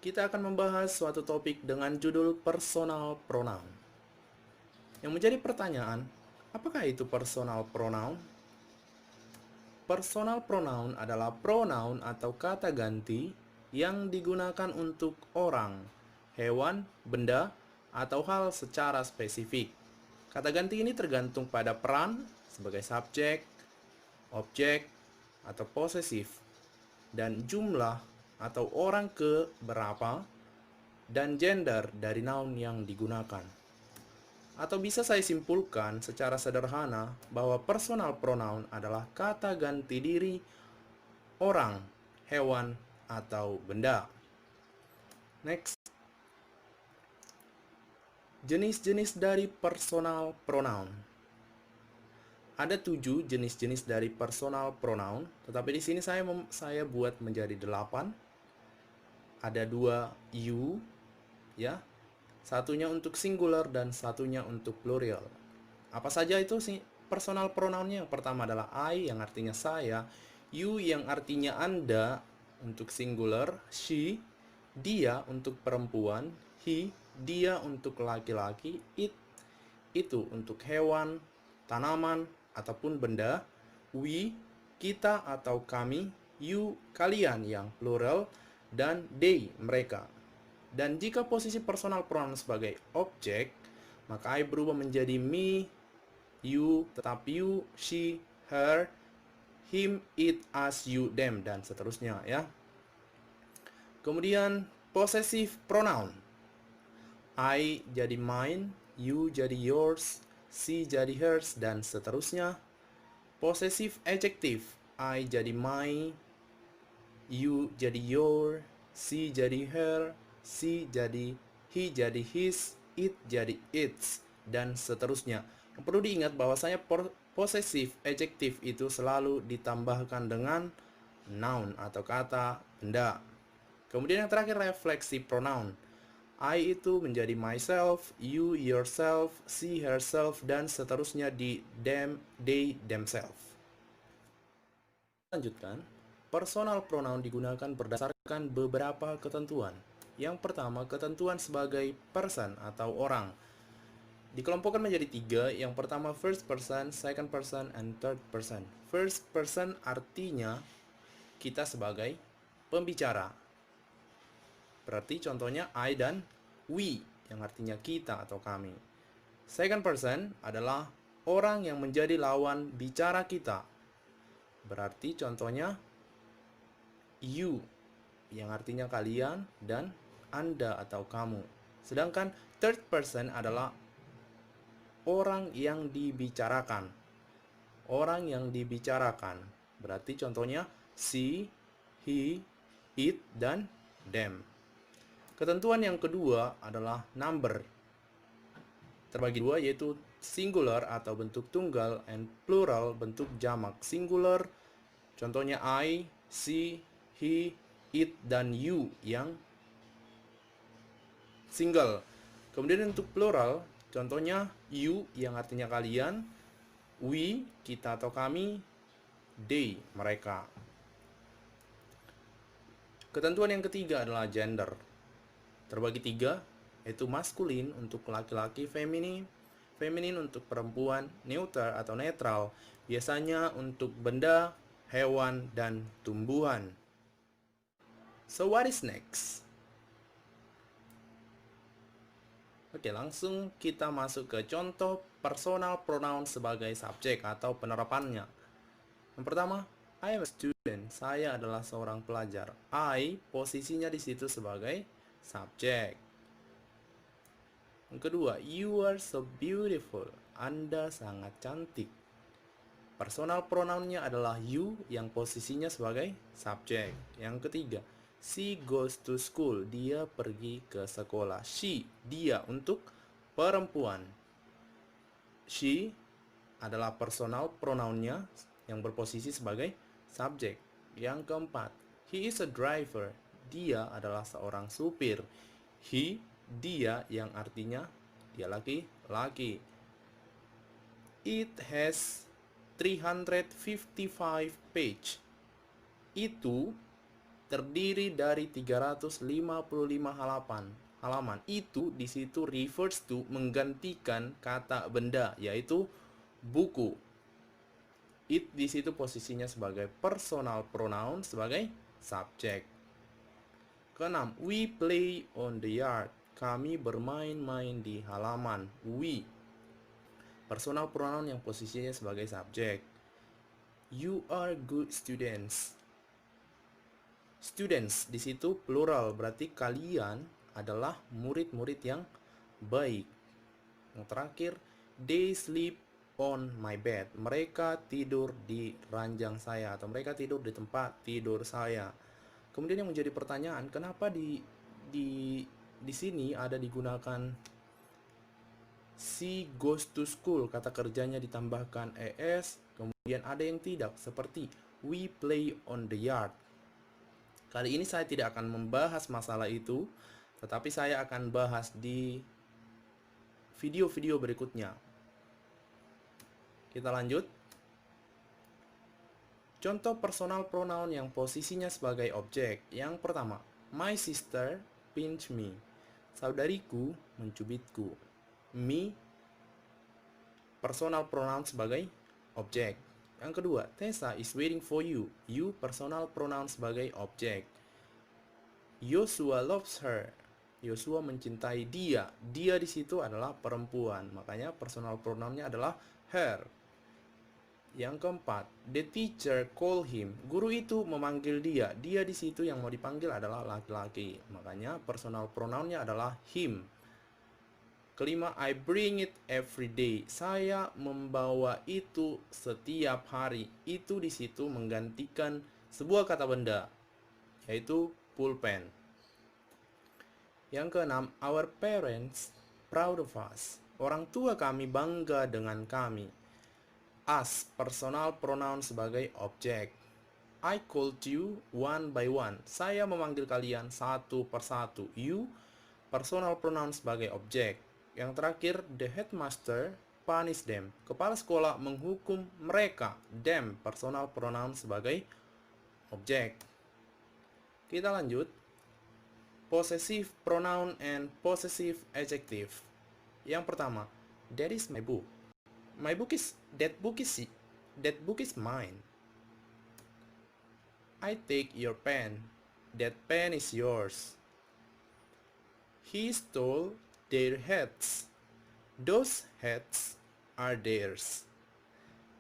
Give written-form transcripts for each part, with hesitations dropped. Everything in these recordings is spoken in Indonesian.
kita akan membahas suatu topik dengan judul personal pronoun. Yang menjadi pertanyaan, apakah itu personal pronoun? Personal pronoun adalah pronoun atau kata ganti yang digunakan untuk orang, hewan, benda, atau hal secara spesifik. Kata ganti ini tergantung pada peran sebagai subjek, objek, atau posesif, dan jumlah atau orang ke berapa, dan gender dari noun yang digunakan. Atau bisa saya simpulkan secara sederhana bahwa personal pronoun adalah kata ganti diri orang, hewan, atau benda. Next. Jenis-jenis dari personal pronoun. Ada 7 jenis-jenis dari personal pronoun, tetapi di sini saya buat menjadi 8. Ada 2 you, ya. Satunya untuk singular dan satunya untuk plural. Apa saja itu sih personal pronounnya? Yang pertama adalah I yang artinya saya, you yang artinya Anda untuk singular, she, dia untuk perempuan, he, dia untuk laki-laki, it, itu untuk hewan, tanaman, ataupun benda, we, kita atau kami, you, kalian yang plural, dan they, mereka. Dan jika posisi personal pronoun sebagai objek, maka I berubah menjadi me, you, tetap you, she, her, him, it, us, you, them, dan seterusnya ya. Kemudian possessive pronoun. I jadi mine, you jadi yours, she jadi hers, dan seterusnya. Possessive adjective. I jadi my, you jadi your, she jadi her, she jadi he jadi his, it jadi its, dan seterusnya. Yang perlu diingat bahwasanya possessive adjective itu selalu ditambahkan dengan noun atau kata benda. Kemudian yang terakhir refleksi pronoun. I itu menjadi myself, you yourself, she herself, dan seterusnya di them, they, themselves. Lanjutkan. Personal pronoun digunakan berdasarkan beberapa ketentuan. Yang pertama, ketentuan sebagai person atau orang. Dikelompokkan menjadi 3. Yang pertama first person, second person, and third person. First person artinya kita sebagai pembicara. Berarti contohnya I dan we, yang artinya kita atau kami. Second person adalah orang yang menjadi lawan bicara kita. Berarti contohnya you, yang artinya kalian, dan Anda atau kamu. Sedangkan third person adalah orang yang dibicarakan. Orang yang dibicarakan. Berarti contohnya she, he, it, dan them. Ketentuan yang kedua adalah number. Terbagi dua, yaitu singular atau bentuk tunggal and plural bentuk jamak. Singular contohnya I, she, he, it, dan you yang single. Kemudian untuk plural contohnya you yang artinya kalian, we, kita atau kami, they, mereka. Ketentuan yang ketiga adalah gender. Terbagi 3, yaitu maskulin untuk laki-laki, feminin untuk perempuan, neutral atau netral biasanya untuk benda, hewan, dan tumbuhan. So what is next? Oke, langsung kita masuk ke contoh personal pronoun sebagai subjek atau penerapannya. Yang pertama, I am a student. Saya adalah seorang pelajar. I posisinya di situ sebagai subjek. Yang kedua, you are so beautiful. Anda sangat cantik. Personal pronounnya adalah you yang posisinya sebagai subjek. Yang ketiga, she goes to school. Dia pergi ke sekolah. She, dia untuk perempuan. She adalah personal pronounnya yang berposisi sebagai subjek. Yang keempat, he is a driver. Dia adalah seorang supir. He, dia yang artinya dia laki-laki. It has 355 page. Itu terdiri dari 355 halaman. Itu di situ refers to menggantikan kata benda, yaitu buku. It di situ posisinya sebagai personal pronoun sebagai subjek. Keenam, we play on the yard. Kami bermain-main di halaman. We, personal pronoun yang posisinya sebagai subjek. You are good students. Students di situ plural, berarti kalian adalah murid-murid yang baik. Yang terakhir, they sleep on my bed. Mereka tidur di ranjang saya, atau mereka tidur di tempat tidur saya. Kemudian yang menjadi pertanyaan, kenapa di sini ada digunakan she goes to school, kata kerjanya ditambahkan es, kemudian ada yang tidak, seperti we play on the yard. Kali ini saya tidak akan membahas masalah itu, tetapi saya akan bahas di video-video berikutnya. Kita lanjut. Contoh personal pronoun yang posisinya sebagai objek. Yang pertama, my sister pinched me. Saudariku mencubitku. Me, personal pronoun sebagai objek. Yang kedua, Tessa is waiting for you. You, personal pronoun sebagai objek. Joshua loves her. Joshua mencintai dia. Dia di situ adalah perempuan, makanya personal pronounnya adalah her. Yang keempat, the teacher call him. Guru itu memanggil dia. Dia di situ yang mau dipanggil adalah laki-laki, makanya personal pronounnya adalah him. Kelima, I bring it every day. Saya membawa itu setiap hari. Itu di situ menggantikan sebuah kata benda, yaitu pulpen. Yang keenam, our parents proud of us. Orang tua kami bangga dengan kami. Us, personal pronoun sebagai objek. I called you one by one. Saya memanggil kalian satu persatu. You, personal pronoun sebagai objek. Yang terakhir, the headmaster punish them. Kepala sekolah menghukum mereka. Them, personal pronoun sebagai objek. Kita lanjut. Possessive pronoun and possessive adjective. Yang pertama, that is my book. That book is mine. I take your pen. That pen is yours. He stole their hats. Those hats are theirs.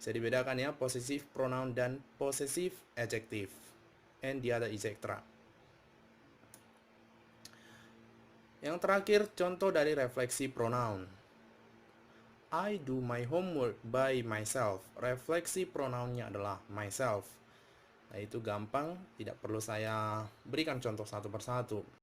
Bisa dibedakan ya, possessive pronoun dan possessive adjective. And the other etc. Yang terakhir, contoh dari refleksi pronoun. I do my homework by myself. Refleksi pronounnya adalah myself. Nah, itu gampang, tidak perlu saya berikan contoh satu persatu.